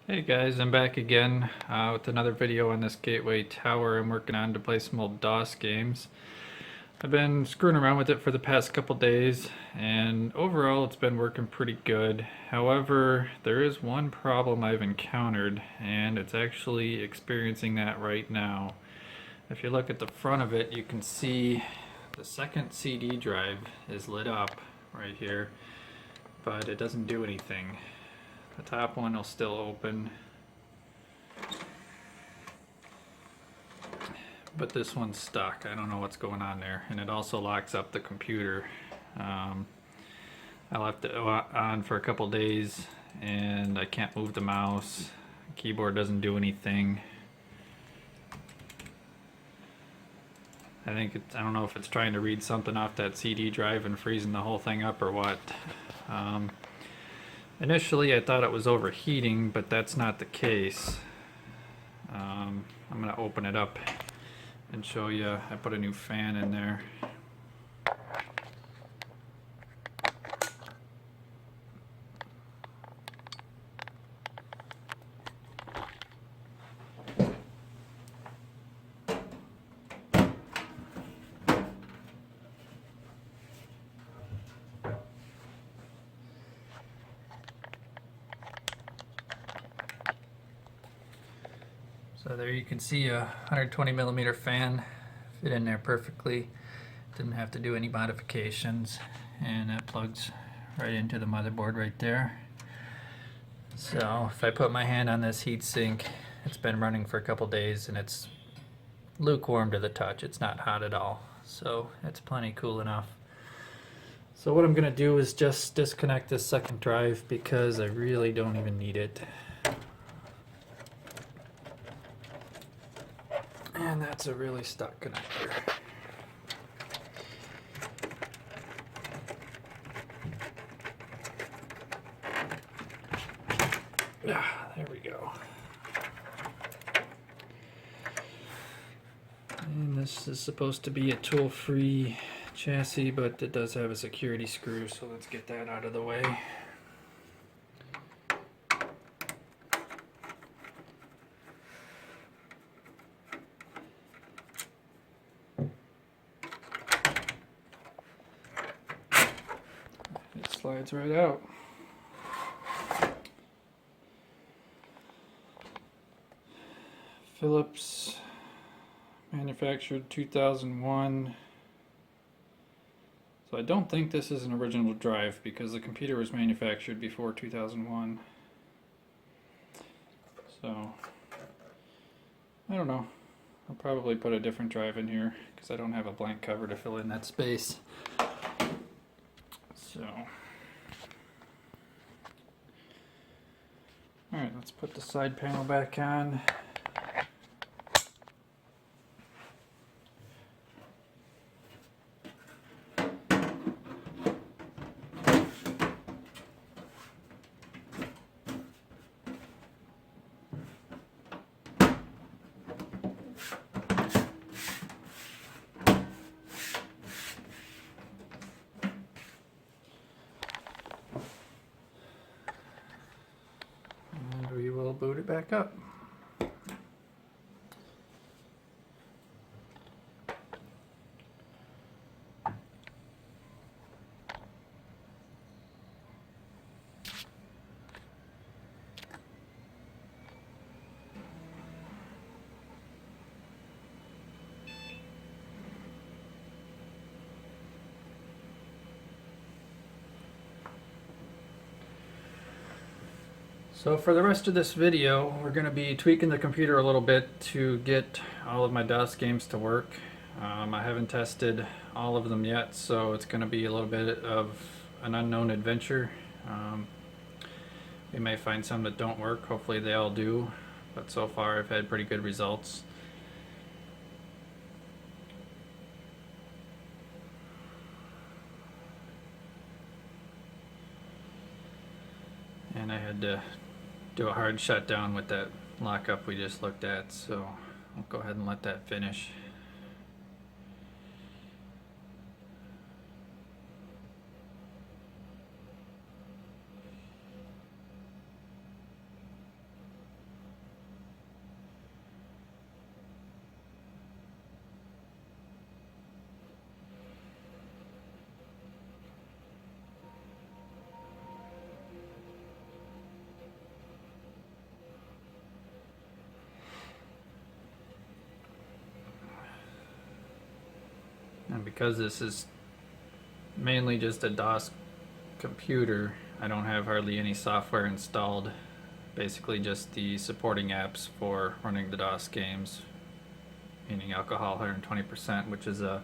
Hey guys, I'm back again with another video on this gateway tower I'm working on to play some old DOS games. I've been screwing around with it for the past couple days and overall it's been working pretty good. However, there is one problem I've encountered and it's actually experiencing that right now. If you look at the front of it, you can see the second CD drive is lit up right here, but it doesn't do anything. The top one will still open, but this one's stuck. I don't know what's going on there, and it also locks up the computer. I left it on for a couple days and I can't move the mouse. The keyboard doesn't do anything. I don't know if it's trying to read something off that CD drive and freezing the whole thing up or what. Initially I thought it was overheating, but that's not the case. I'm going to open it up and show you. I put a new fan in there. So there you can see a 120 millimeter fan fit in there perfectly. Didn't have to do any modifications, and that plugs right into the motherboard right there. So if I put my hand on this heatsink, it's been running for a couple days and it's lukewarm to the touch. It's not hot at all, so it's plenty cool enough. So what I'm gonna do is just disconnect this second drive because I really don't even need it. And that's a really stuck connector. There we go. And this is supposed to be a tool-free chassis, but it does have a security screw, so let's get that out of the way. It slides right out. Philips, manufactured 2001. So I don't think this is an original drive because the computer was manufactured before 2001. So I don't know. I'll probably put a different drive in here because I don't have a blank cover to fill in that space. So, alright, let's put the side panel back on. And we will boot it back up. So for the rest of this video, we're going to be tweaking the computer a little bit to get all of my DOS games to work. I haven't tested all of them yet, so it's going to be a little bit of an unknown adventure. We may find some that don't work, hopefully they all do, but so far I've had pretty good results. And I had to do a hard shutdown with that lockup we just looked at, so I'll go ahead and let that finish. Because this is mainly just a DOS computer, I don't have hardly any software installed. Basically just the supporting apps for running the DOS games, meaning Alcohol 120%, which is a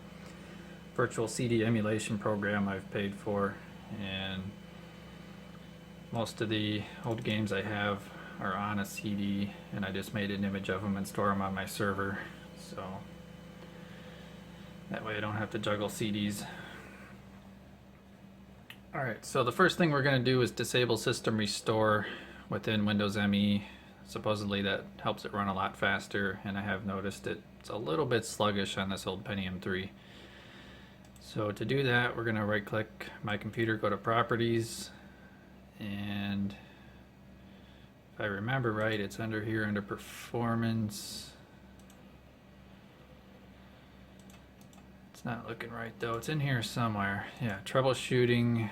virtual CD emulation program I've paid for, and most of the old games I have are on a CD, and I just made an image of them and store them on my server, so that way I don't have to juggle CDs. Alright, so the first thing we're going to do is disable System Restore within Windows ME. Supposedly that helps it run a lot faster, and I have noticed it's a little bit sluggish on this old Pentium 3. So to do that, we're going to right click my computer, go to Properties, and if I remember right, it's under here under Performance. It's not looking right though. It's in here somewhere. Yeah, troubleshooting,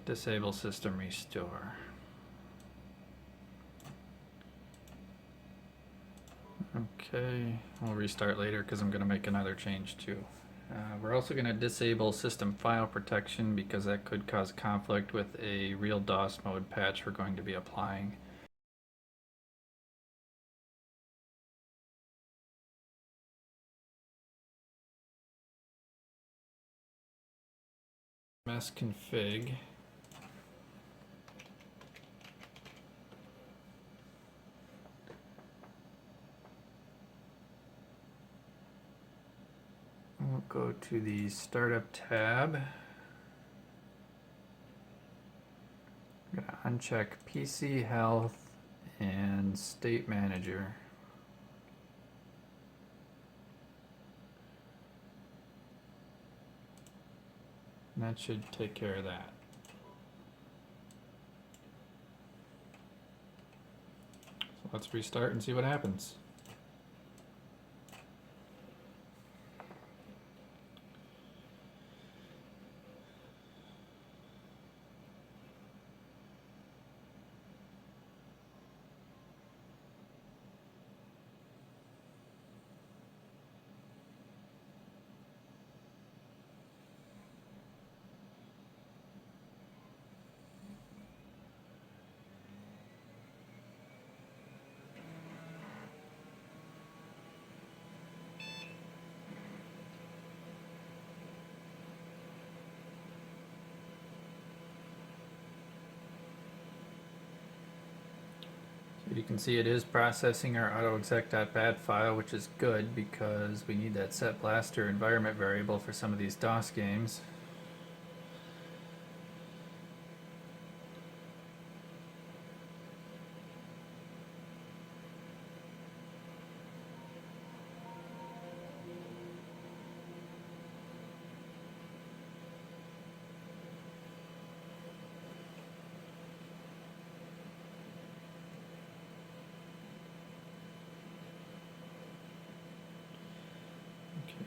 disable system restore. Okay, we'll restart later because I'm going to make another change too. We're also going to disable system file protection because that could cause conflict with a real DOS mode patch we're going to be applying. Config. We'll go to the Startup tab. I'm going to uncheck PC Health and State Manager. And that should take care of that. So let's restart and see what happens. You can see it is processing our autoexec.bat file, which is good because we need that set blaster environment variable for some of these DOS games.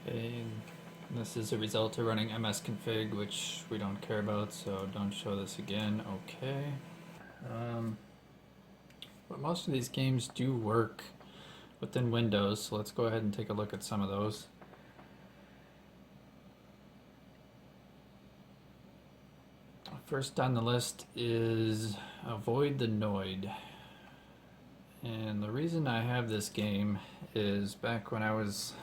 Okay, and this is a result of running msconfig, which we don't care about, so don't show this again. Okay. But most of these games do work within Windows, so let's go ahead and take a look at some of those. First on the list is Avoid the Noid. And the reason I have this game is back when I was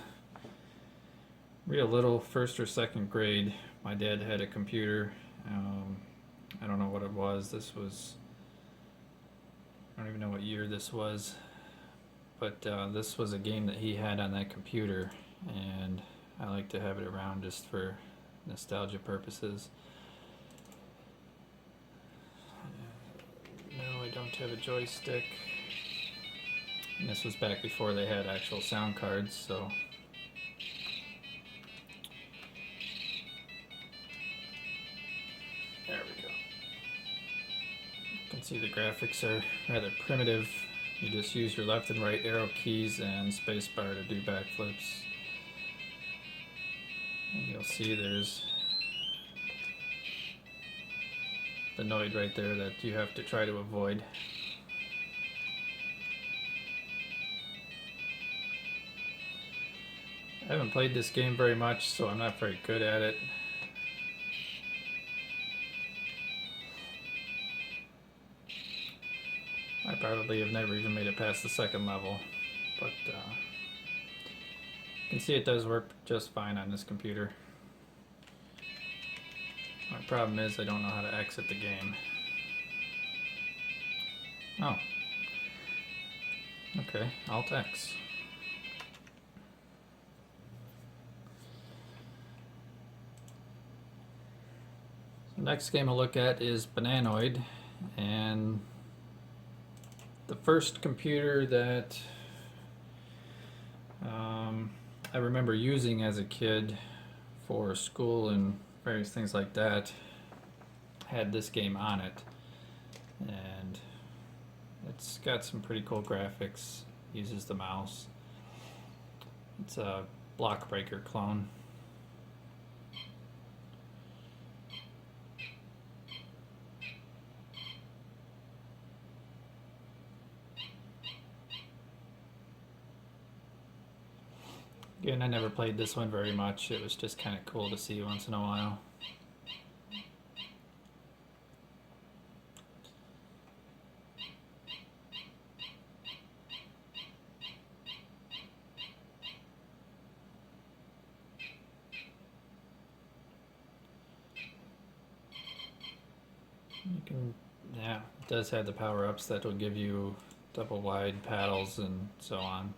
real little, first or second grade, my dad had a computer. I don't know what it was. This was, I don't even know what year this was, but this was a game that he had on that computer, and I like to have it around just for nostalgia purposes. No, I don't have a joystick. And this was back before they had actual sound cards, so there we go. You can see the graphics are rather primitive. You just use your left and right arrow keys and spacebar to do backflips. And you'll see there's the Noid right there that you have to try to avoid. I haven't played this game very much, so I'm not very good at it. I probably have never even made it past the second level, but you can see it does work just fine on this computer. My problem is I don't know how to exit the game. Oh. Okay, Alt X. The next game I'll look at is Bananoid, and the first computer that I remember using as a kid for school and various things like that had this game on it, and it's got some pretty cool graphics, uses the mouse. It's a Block Breaker clone. Again, I never played this one very much. It was just kind of cool to see once in a while. You can, yeah, it does have the power-ups that will give you double wide paddles and so on.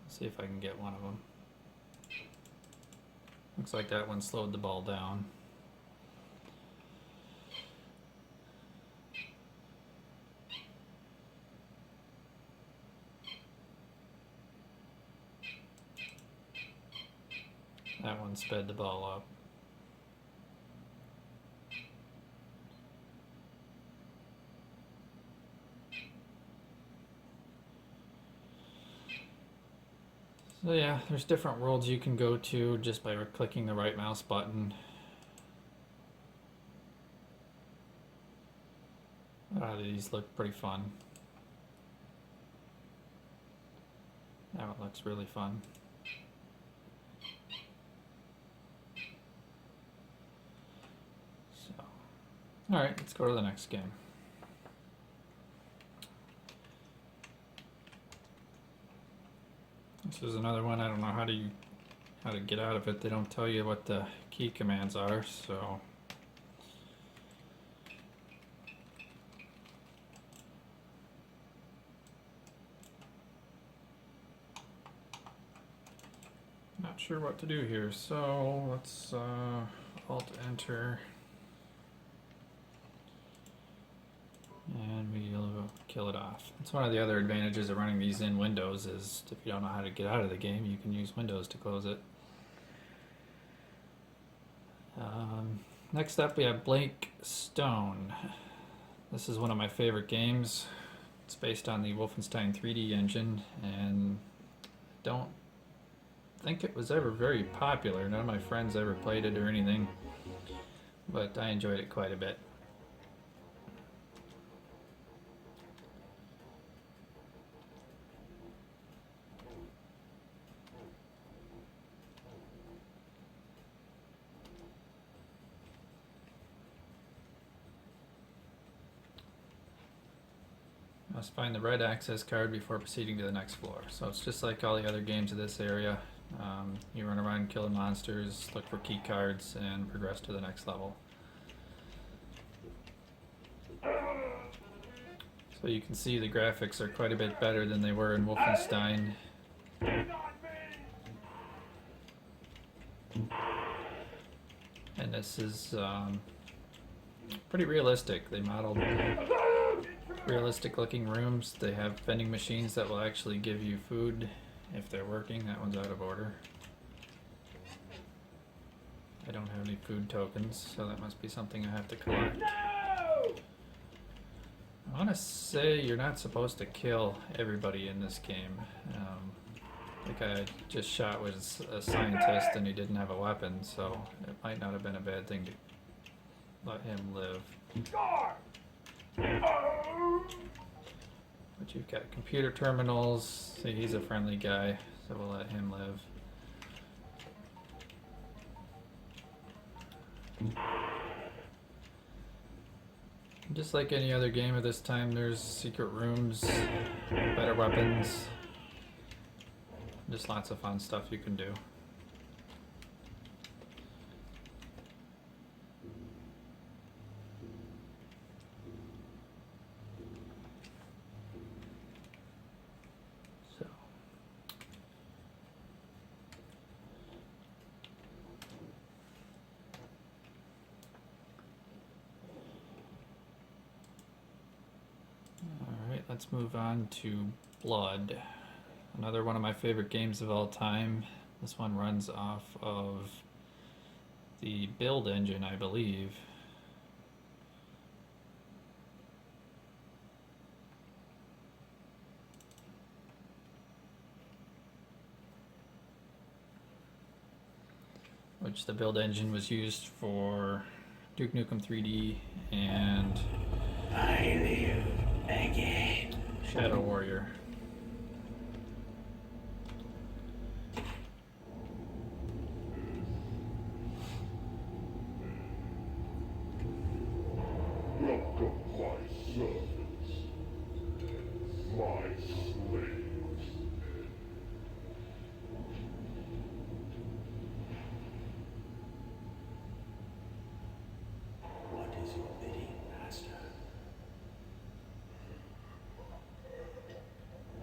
See if I can get one of them. Looks like that one slowed the ball down. That one sped the ball up. So yeah, there's different worlds you can go to just by clicking the right mouse button. These look pretty fun. That one looks really fun. So, alright, let's go to the next game. This is another one. I don't know how to get out of it. They don't tell you what the key commands are, so not sure what to do here. So let's Alt Enter, and we'll kill it off. It's one of the other advantages of running these in Windows is if you don't know how to get out of the game, you can use Windows to close it. Next up we have Blank Stone. This is one of my favorite games. It's based on the Wolfenstein 3D engine, and I don't think it was ever very popular. None of my friends ever played it or anything, but I enjoyed it quite a bit. Must find the red access card before proceeding to the next floor. So it's just like all the other games of this area. You run around killing monsters, look for key cards, and progress to the next level. So you can see the graphics are quite a bit better than they were in Wolfenstein. And this is pretty realistic. They modeled realistic looking rooms. They have vending machines that will actually give you food if they're working. That one's out of order. I don't have any food tokens, so that must be something I have to collect. I want to say you're not supposed to kill everybody in this game. The guy I just shot was a scientist and he didn't have a weapon, so it might not have been a bad thing to let him live. But you've got computer terminals. See, he's a friendly guy, so we'll let him live. Just like any other game at this time, there's secret rooms, better weapons, just lots of fun stuff you can do. Let's move on to Blood, another one of my favorite games of all time. This one runs off of the build engine, I believe. Which the build engine was used for Duke Nukem 3D and I live again. Shadow Warrior. Welcome, my servants, my slaves. What is your bidding, Master?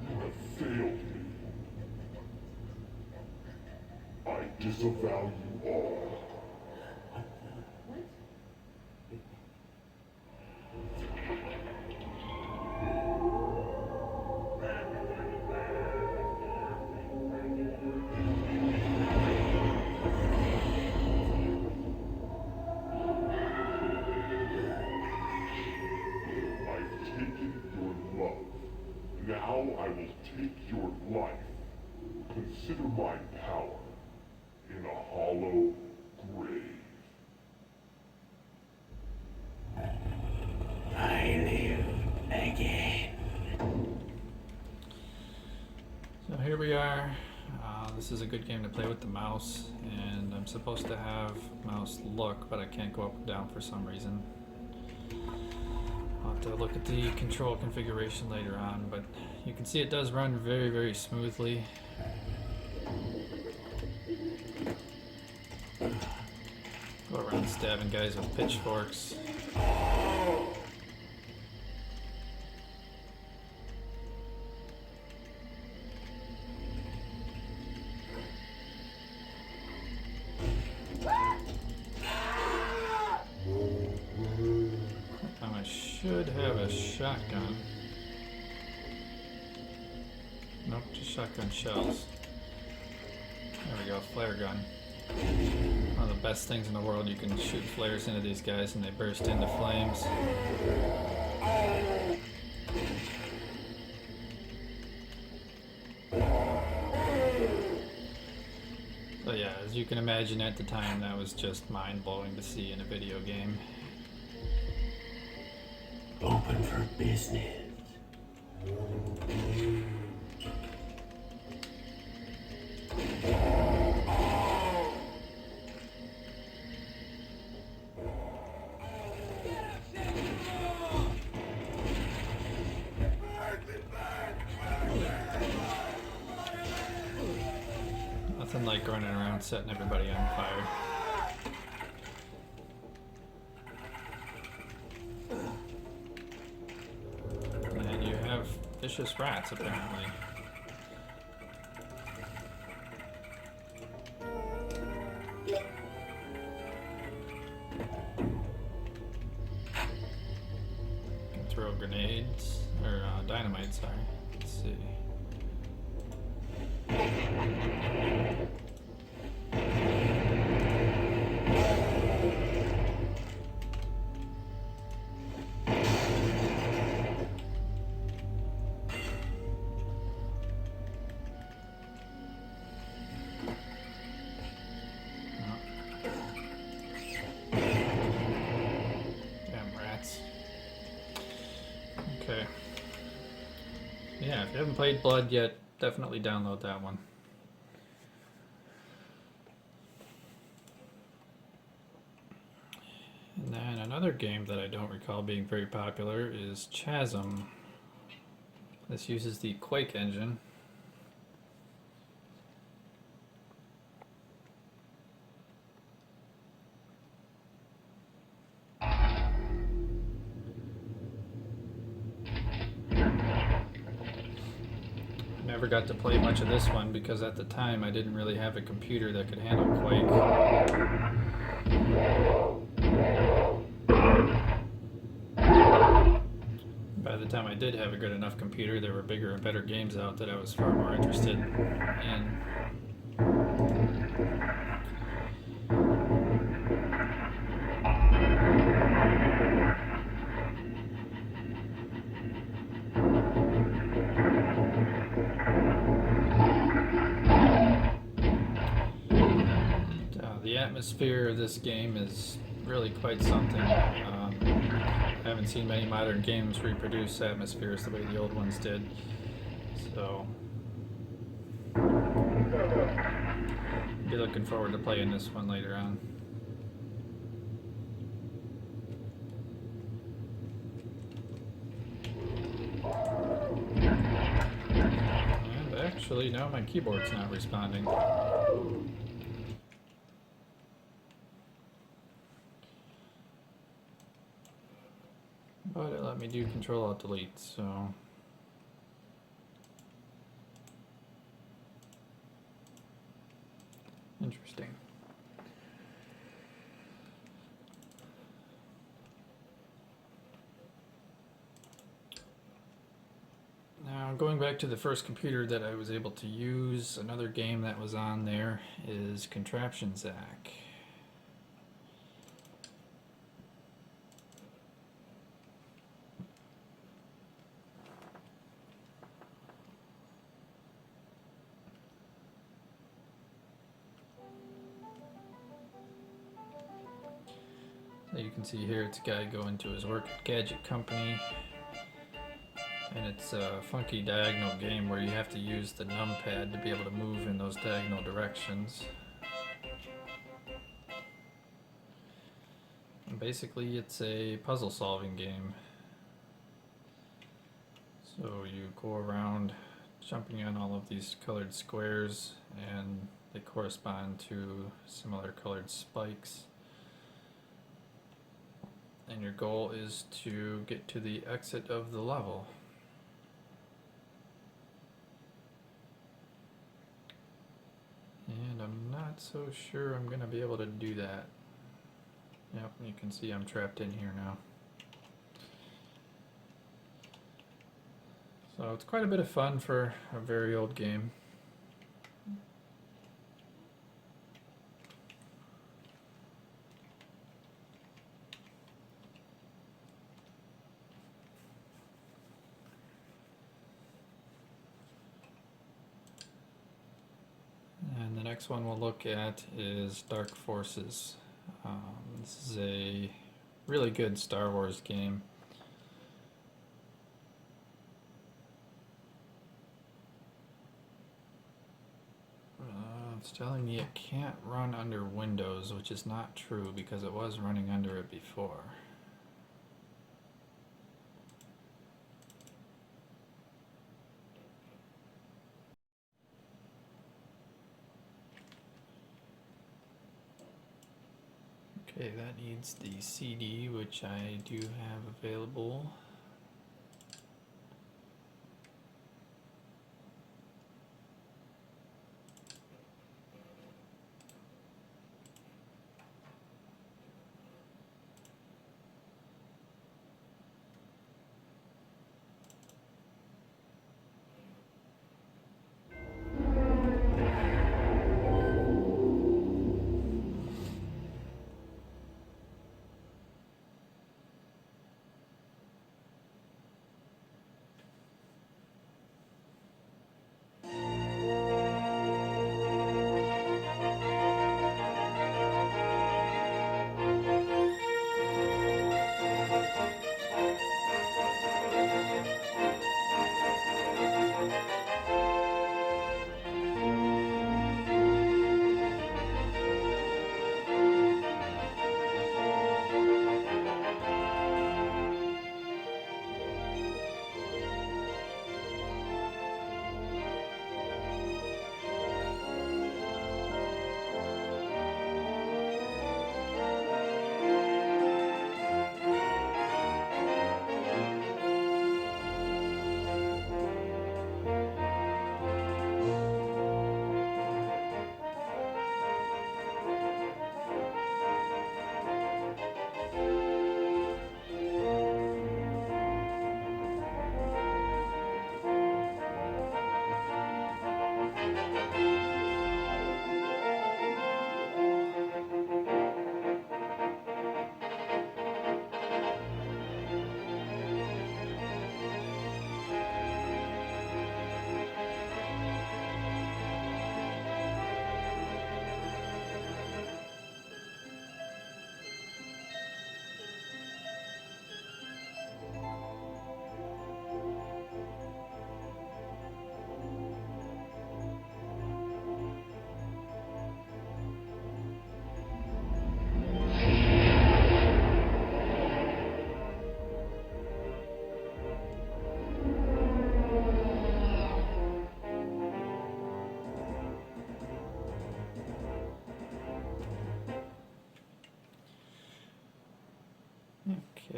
You have failed me. I disavow you all. I've taken your love. Now I will take your life. Consider my power in a hollow grave. I live again. So here we are. This is a good game to play with the mouse, and I'm supposed to have mouse look, but I can't go up and down for some reason. I'll have to look at the control configuration later on, but you can see it does run very, very smoothly. Go around stabbing guys with pitchforks. I should have a shotgun. Nope, just shotgun shells. There we go, flare gun. One of the best things in the world, you can shoot flares into these guys and they burst into flames. So yeah, as you can imagine at the time, that was just mind-blowing to see in a video game. Open for business. Nothing like running around setting everybody on fire. And you have vicious rats, apparently. Can throw grenades, or dynamite, sorry. Let's see. Damn rats. Okay. Yeah, if you haven't played Blood yet, definitely download that one. And then another game that I don't recall being very popular is Chasm. This uses the Quake engine. Never got to play much of this one because at the time I didn't really have a computer that could handle Quake. By the time I did have a good enough computer, there were bigger and better games out that I was far more interested in. The atmosphere of this game is really quite something. I haven't seen many modern games reproduce atmospheres the way the old ones did. So, be looking forward to playing this one later on. And actually, now my keyboard's not responding. But it let me do Control-Alt-Delete, so... Interesting. Now, going back to the first computer that I was able to use, another game that was on there is Contraption Zack. So you can see here it's a guy going to his work at Gadget Company, and it's a funky diagonal game where you have to use the numpad to be able to move in those diagonal directions. And basically it's a puzzle solving game. So you go around jumping on all of these colored squares, and they correspond to similar colored spikes. And your goal is to get to the exit of the level. And I'm not so sure I'm going to be able to do that. Yep, you can see I'm trapped in here now. So it's quite a bit of fun for a very old game. And the next one we'll look at is Dark Forces. This is a really good Star Wars game. It's telling me it can't run under Windows, which is not true because it was running under it before. Okay, that needs the CD, which I do have available.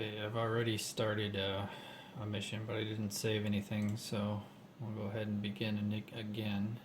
Okay, I've already started a mission, but I didn't save anything, so we'll go ahead and begin again.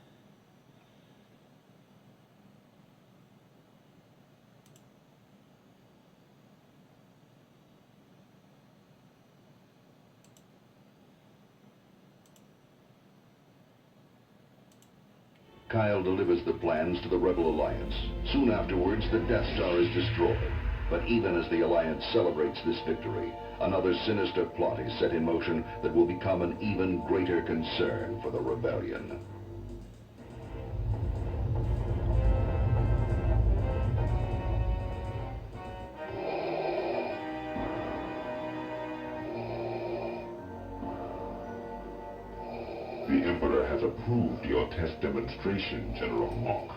Kyle delivers the plans to the Rebel Alliance. Soon afterwards, the Death Star is destroyed. But even as the Alliance celebrates this victory, another sinister plot is set in motion that will become an even greater concern for the Rebellion. The Emperor has approved your test demonstration, General Monk.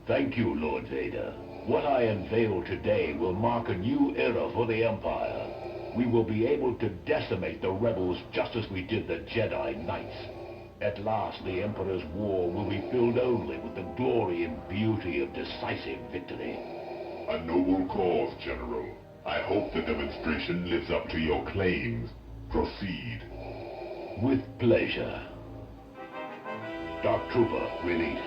Thank you, Lord Vader. What I unveil today will mark a new era for the Empire. We will be able to decimate the rebels just as we did the Jedi Knights. At last, the Emperor's war will be filled only with the glory and beauty of decisive victory. A noble cause, General. I hope the demonstration lives up to your claims. Proceed. With pleasure. Dark Trooper, release.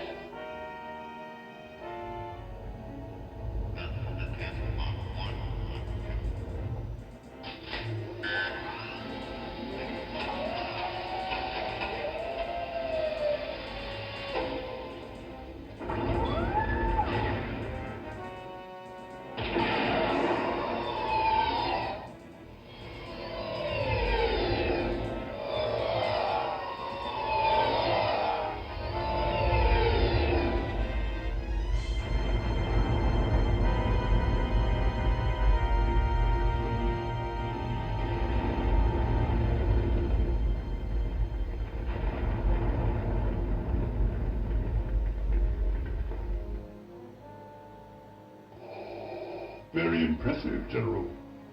Very impressive, General.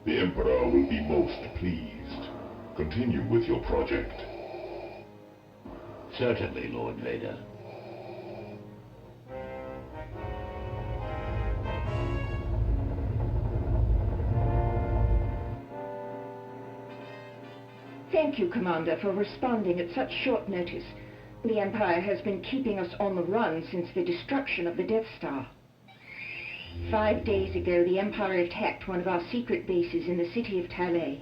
The Emperor will be most pleased. Continue with your project. Certainly, Lord Vader. Thank you, Commander, for responding at such short notice. The Empire has been keeping us on the run since the destruction of the Death Star. 5 days ago, the Empire attacked one of our secret bases in the city of Talay.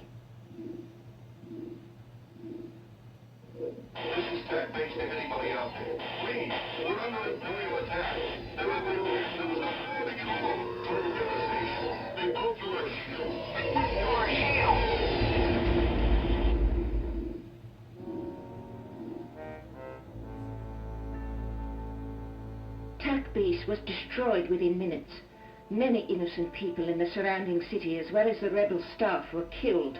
This is Tech Base to anybody out there. Please, we're under imperial attack. There was a hurting in all over devastation. They broke through our shield. Our shield! TAC base was destroyed within minutes. Many innocent people in the surrounding city, as well as the rebel staff, were killed.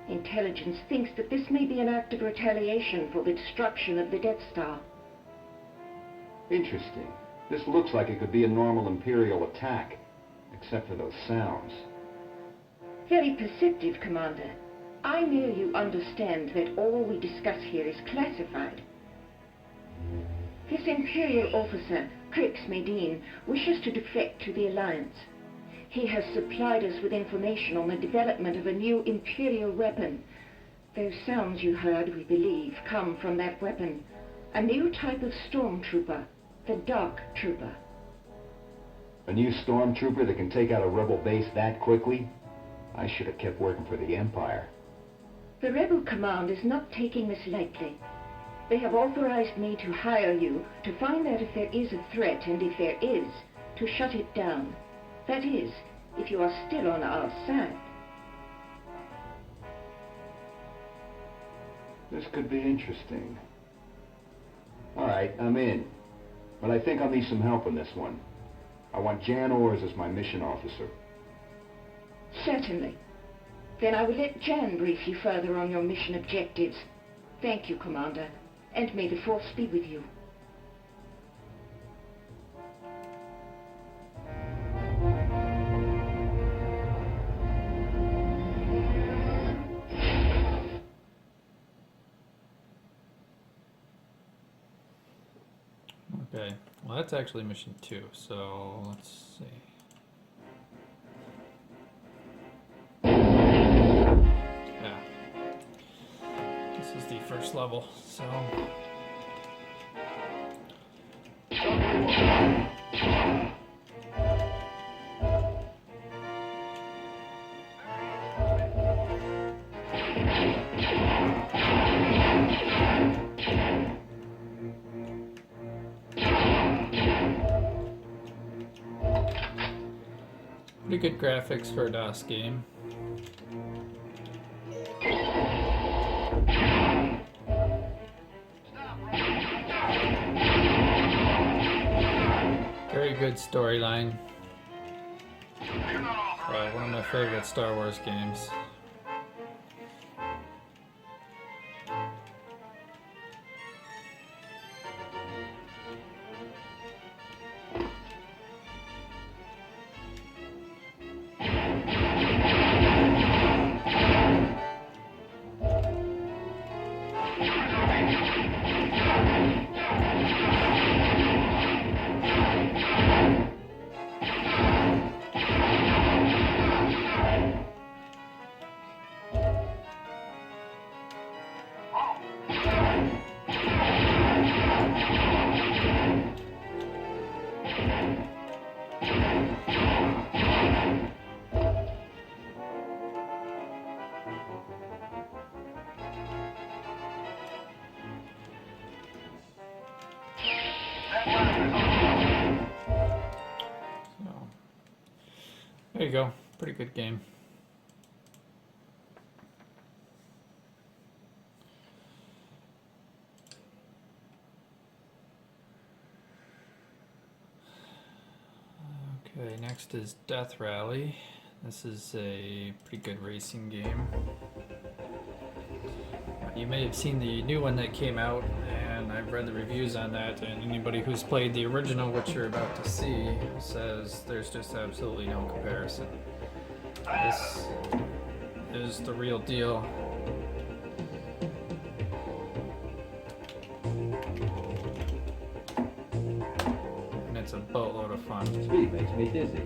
Intelligence thinks that this may be an act of retaliation for the destruction of the Death Star. Interesting. This looks like it could be a normal Imperial attack, except for those sounds. Very perceptive, Commander. I know you understand that all we discuss here is classified. This Imperial officer, Crix Medine, wishes to defect to the Alliance. He has supplied us with information on the development of a new Imperial weapon. Those sounds you heard, we believe, come from that weapon. A new type of stormtrooper, the Dark Trooper. A new stormtrooper that can take out a rebel base that quickly? I should have kept working for the Empire. The Rebel Command is not taking this lightly. They have authorized me to hire you to find out if there is a threat, and if there is, to shut it down. That is, if you are still on our side. This could be interesting. All right, I'm in. But I think I'll need some help on this one. I want Jan Ors as my mission officer. Certainly. Then I will let Jan brief you further on your mission objectives. Thank you, Commander, and may the Force be with you. Okay, well that's actually mission 2, so let's see. first level, so. Pretty good graphics for a DOS game. Very good storyline. One of my favorite Star Wars games. There you go. Pretty good game. Okay, next is Death Rally. This is a pretty good racing game. You may have seen the new one that came out, and I've read the reviews on that, and anybody who's played the original, which you're about to see, says there's just absolutely no comparison. This is the real deal. And it's a boatload of fun. Speed makes me dizzy.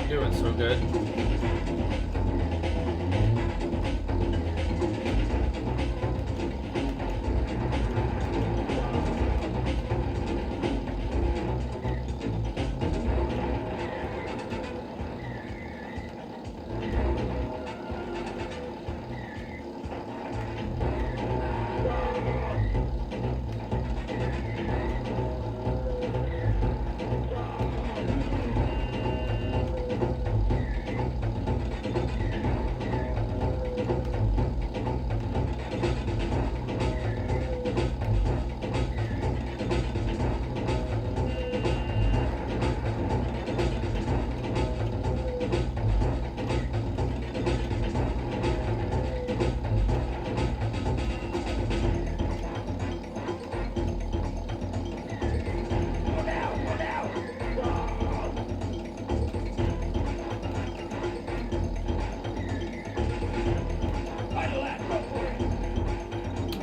Doing so good.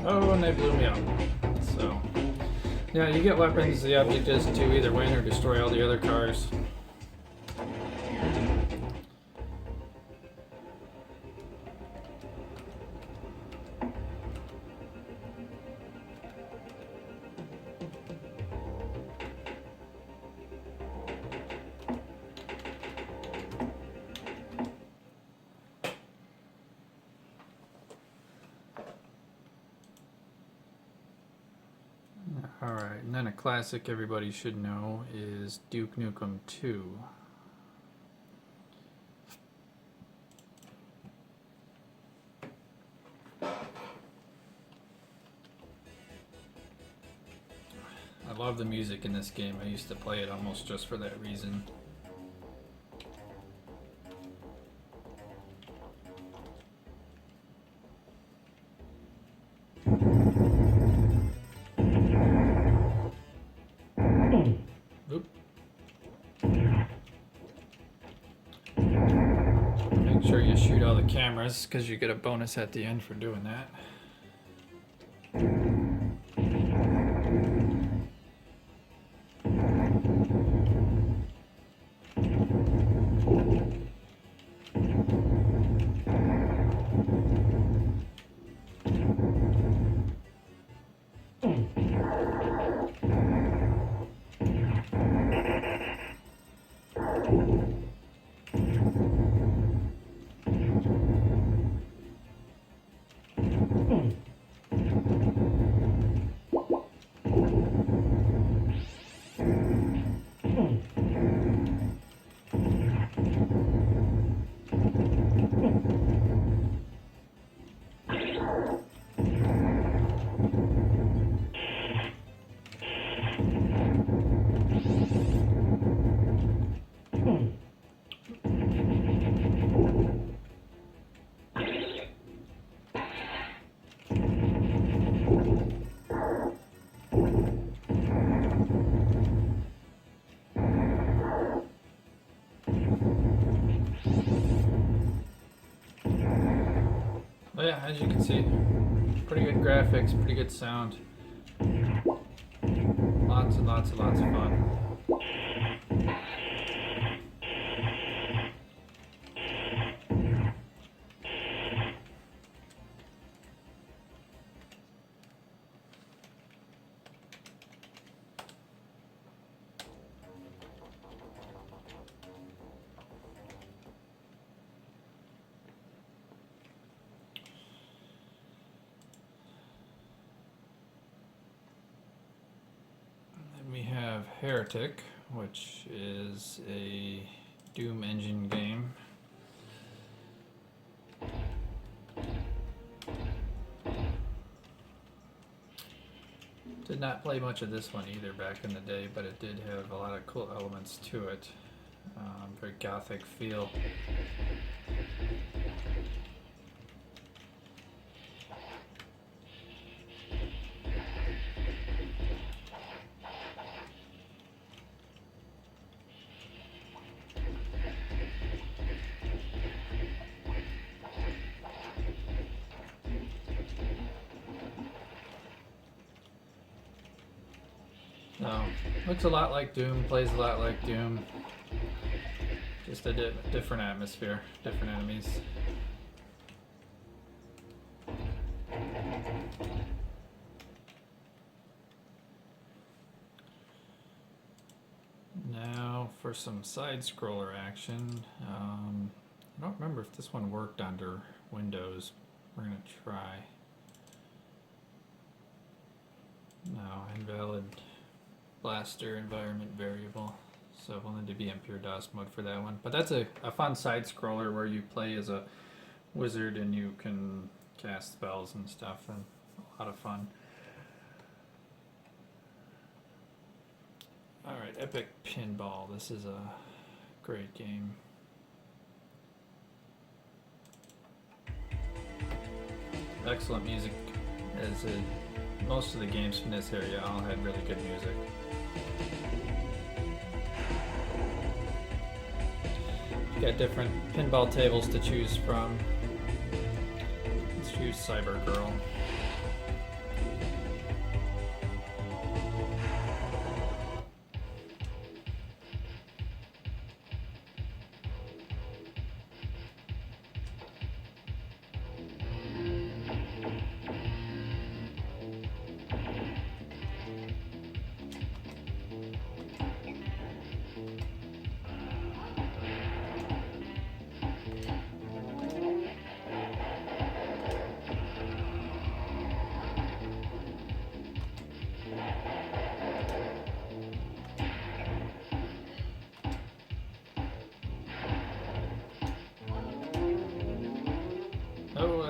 Oh, and they blew me up. So, yeah, you get weapons. The object is to either win or destroy all the other cars. Alright, and then a classic everybody should know is Duke Nukem 2. I love the music in this game. I used to play it almost just for that reason. Oop. Make sure you shoot all the cameras because you get a bonus at the end for doing that. But yeah, as you can see, pretty good graphics, pretty good sound. Lots and lots and lots of fun. We have Heretic, which is a Doom engine game. Did not play much of this one either back in the day, but it did have a lot of cool elements to it. Very gothic feel. So, looks a lot like Doom, plays a lot like Doom. Just a different atmosphere, different enemies. Now for some side-scroller action. I don't remember if this one worked under Windows. We're gonna try. No, invalid blaster environment variable. So we'll need to be in pure DOS mode for that one. But that's a fun side-scroller where you play as a wizard and you can cast spells and stuff, and a lot of fun. Alright, Epic Pinball. This is a great game. Excellent music, as most of the games from this area all had really good music. You got different pinball tables to choose from. Let's choose Cyber Girl.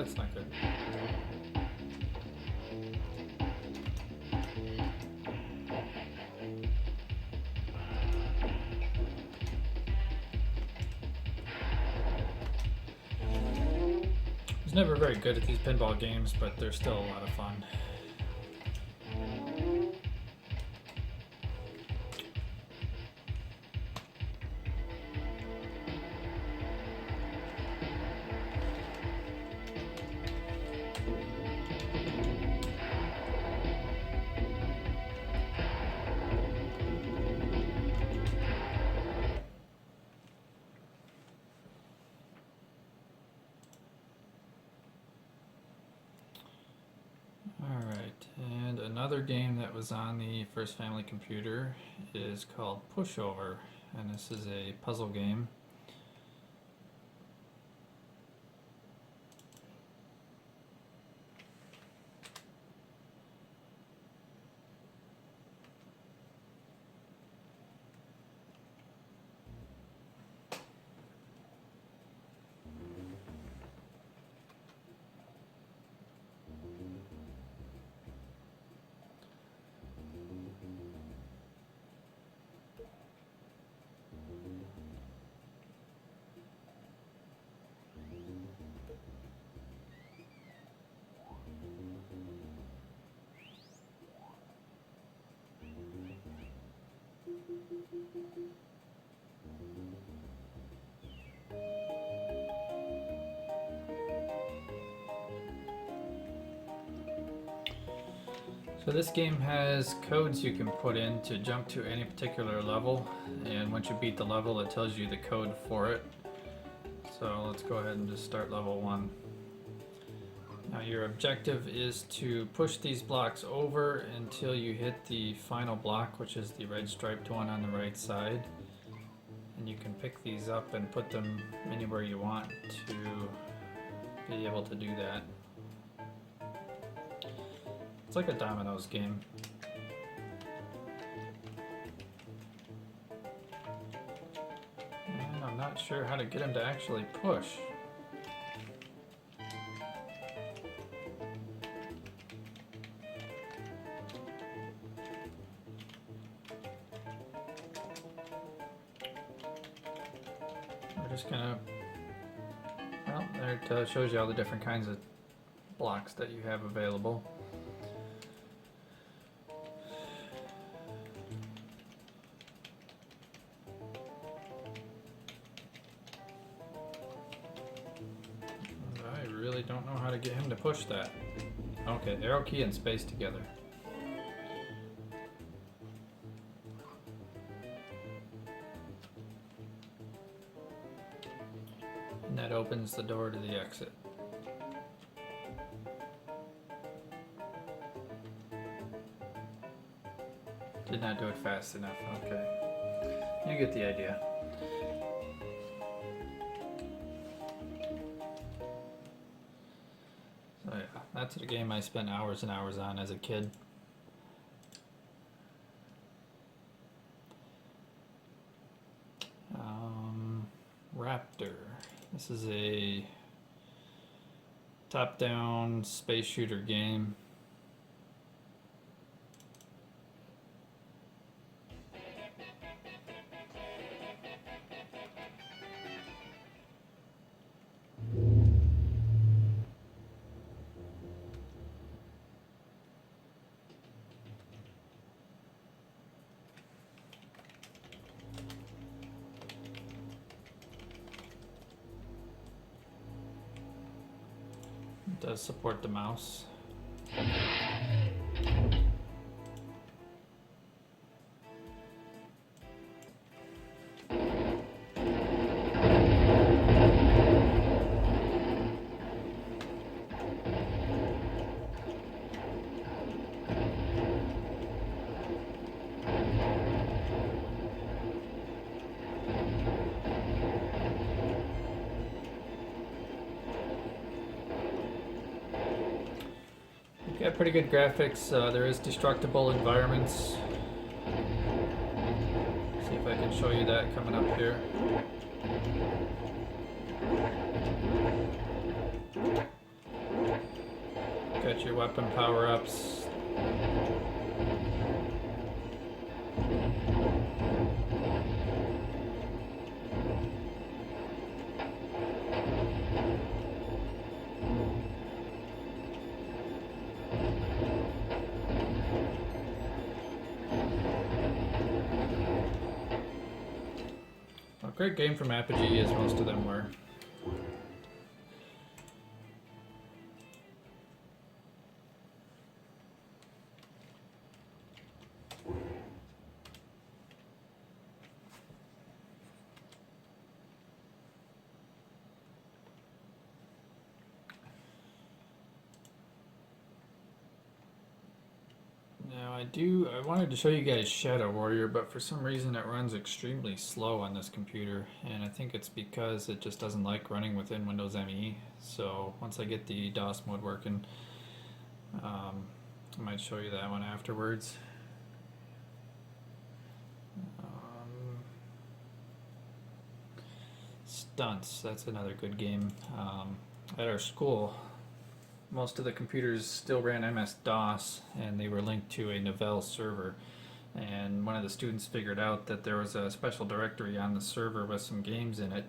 that's not good. I was never very good at these pinball games, but they're still a lot of fun. Alright, and another game that was on the First Family computer is called Pushover, and this is a puzzle game. So this game has codes you can put in to jump to any particular level, and once you beat the level it tells you the code for it. So let's go ahead and just start level 1. Now your objective is to push these blocks over until you hit the final block, which is the red striped one on the right side. And you can pick these up and put them anywhere you want to be able to do that. It's like a dominoes game. And I'm not sure how to get him to actually push. We're just gonna, well, there it shows you all the different kinds of blocks that you have available. I really don't know how to get him to push that. Okay, arrow key and space together. And that opens the door to the exit. Did not do it fast enough, okay. You get the idea. So yeah, that's a game I spent hours and hours on as a kid. Raptor. This is a top-down space shooter game. It does support the mouse. Got pretty good graphics. There is destructible environments. See if I can show you that coming up here. Got your weapon power-ups. A great game from Apogee, as most of them were. Now I wanted to show you guys Shadow Warrior, but for some reason it runs extremely slow on this computer, and I think it's because it just doesn't like running within Windows ME. So once I get the DOS mode working, I might show you that one afterwards. Stunts, that's another good game. At our school, most of the computers still ran MS-DOS, and they were linked to a Novell server. And one of the students figured out that there was a special directory on the server with some games in it.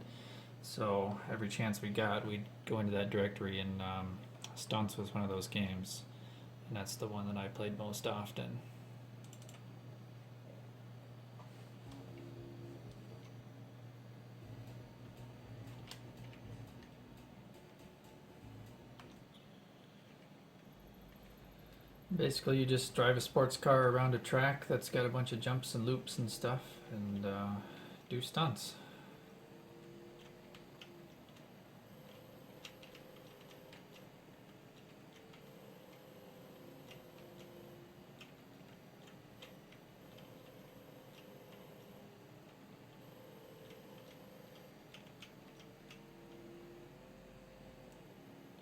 So every chance we got, we'd go into that directory, and Stunts was one of those games. And that's the one that I played most often. Basically, you just drive a sports car around a track that's got a bunch of jumps and loops and stuff, and do stunts.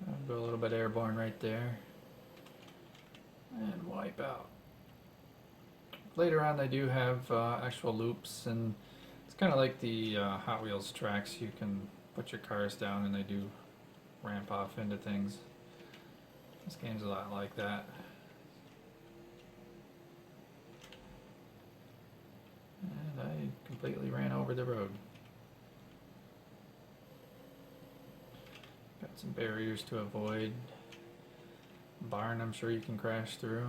I'll go a little bit airborne right there. And wipe out. Later on they do have actual loops, and it's kind of like the Hot Wheels tracks. You can put your cars down and they do ramp off into things. This game's a lot like that. And I completely ran over the road. Got some barriers to avoid. Barn, I'm sure you can crash through.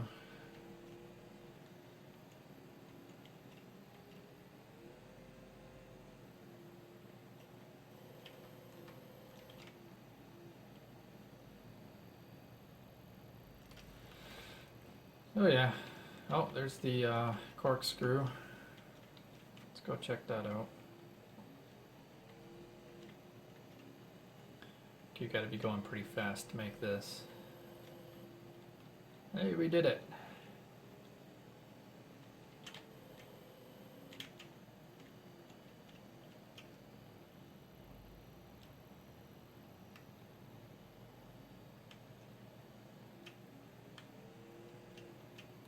Oh yeah. Oh, there's the corkscrew. Let's go check that out. You gotta be going pretty fast to make this. Hey, we did it.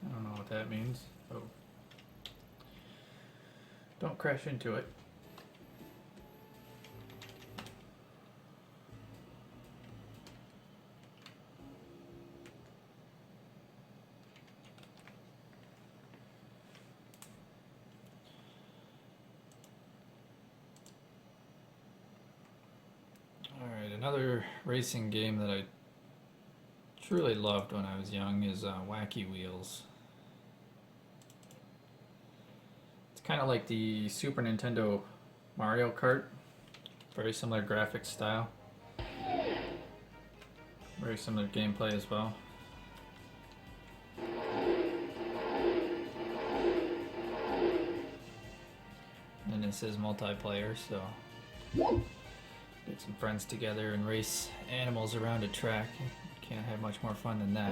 I don't know what that means. Oh. Don't crash into it. Another racing game that I truly loved when I was young is Wacky Wheels. It's kind of like the Super Nintendo Mario Kart. Very similar graphic style. Very similar gameplay as well. And this is multiplayer, so get some friends together and race animals around a track. Can't have much more fun than that.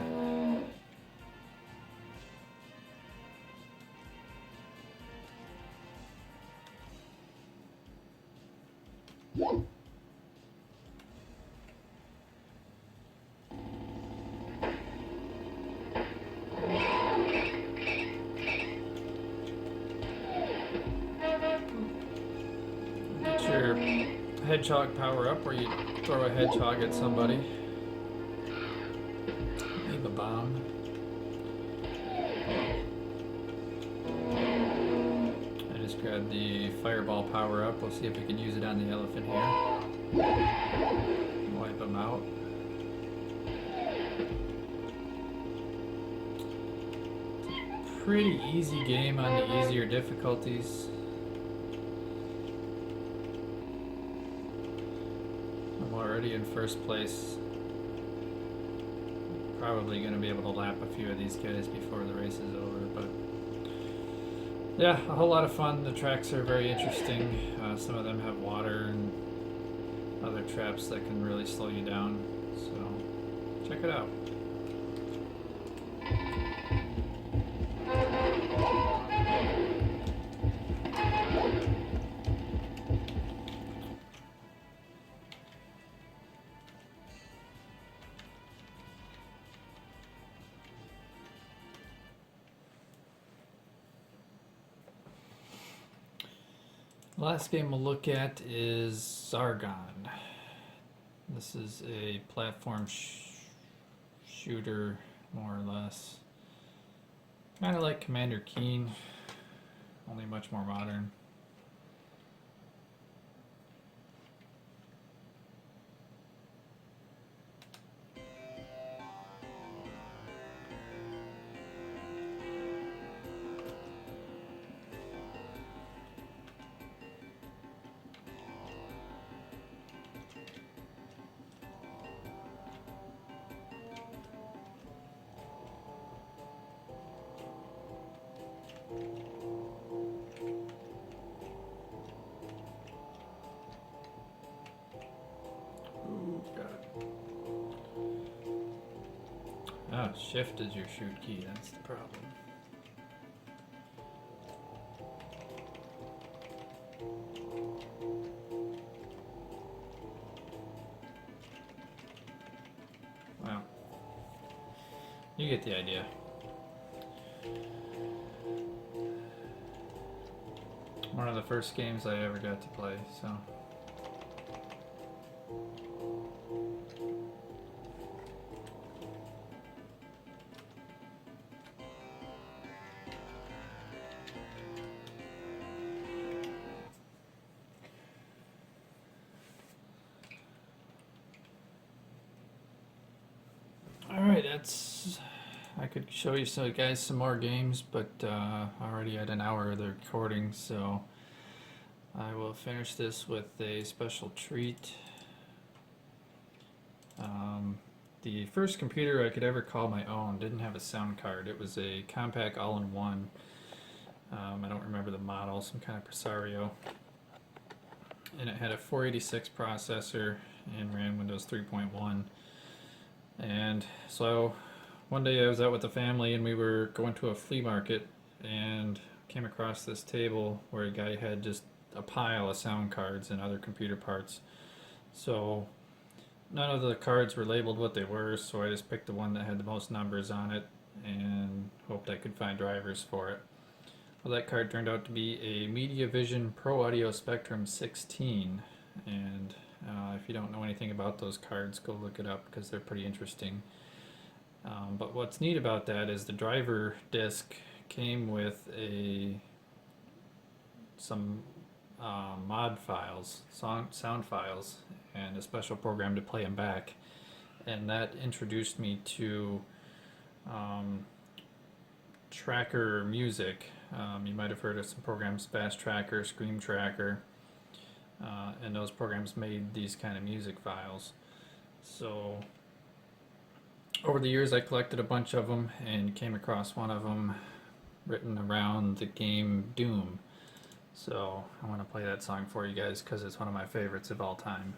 Get your hedgehog power up, where you throw a hedgehog at somebody. had the fireball power up. We'll see if we can use it on the elephant here. Wipe him out. Pretty easy game on the easier difficulties. I'm already in first place. Probably going to be able to lap a few of these guys before the race is over, but yeah, a whole lot of fun. The tracks are very interesting. Some of them have water and other traps that can really slow you down, so check it out. Last game we'll look at is Zargon. This is a platform shooter, more or less. Kind of like Commander Keen, only much more modern. Ah, shift is your shoot key, that's the problem. Well, you get the idea. One of the first games I ever got to play, so. Alright, I could show you guys some more games, but already at an hour of the recording, so I will finish this with a special treat. The first computer I could ever call my own didn't have a sound card. It was a compact all-in-one. I don't remember the model, some kind of Presario. And it had a 486 processor and ran Windows 3.1. And so one day I was out with the family and we were going to a flea market and came across this table where a guy had just a pile of sound cards and other computer parts. So none of the cards were labeled what they were, so I just picked the one that had the most numbers on it and hoped I could find drivers for it. Well, that card turned out to be a MediaVision Pro Audio Spectrum 16, and if you don't know anything about those cards, go look it up because they're pretty interesting. But what's neat about that is the driver disc came with some mod files, sound files, and a special program to play them back. And that introduced me to tracker music. You might have heard of some programs, Fast Tracker, Scream Tracker. And those programs made these kind of music files. So over the years I collected a bunch of them and came across one of them written around the game Doom. So I want to play that song for you guys because it's one of my favorites of all time.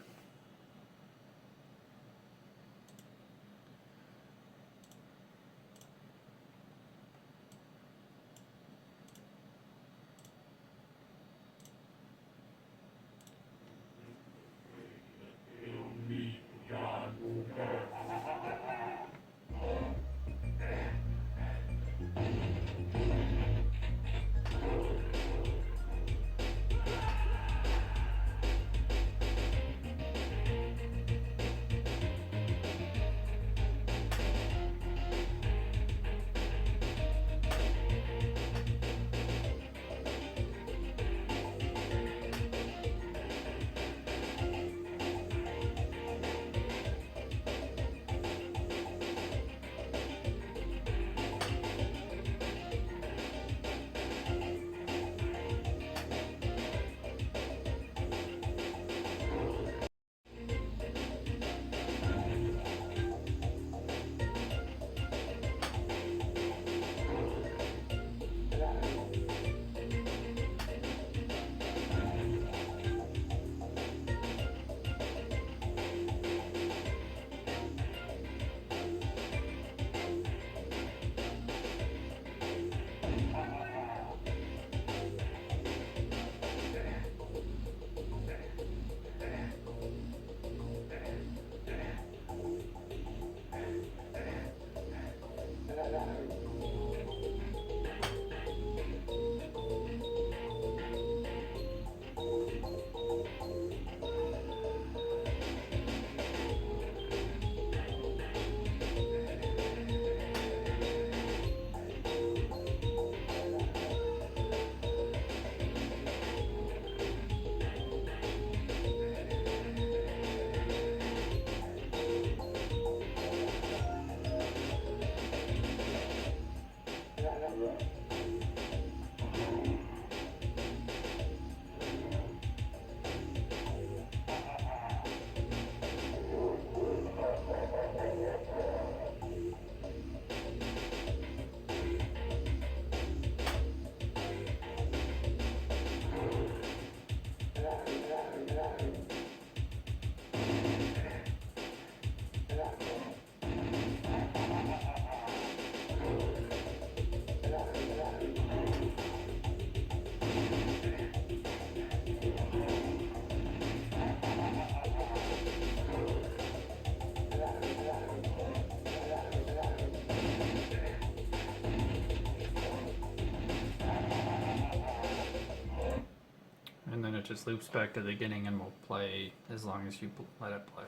it just loops back to the beginning and will play as long as you let it play.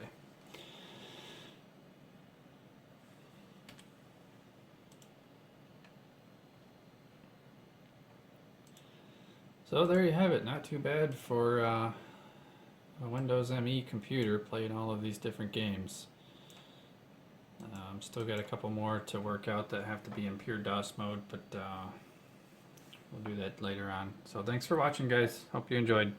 So there you have it. Not too bad for a Windows ME computer playing all of these different games. Still got a couple more to work out that have to be in pure DOS mode, but we'll do that later on. So thanks for watching, guys. Hope you enjoyed.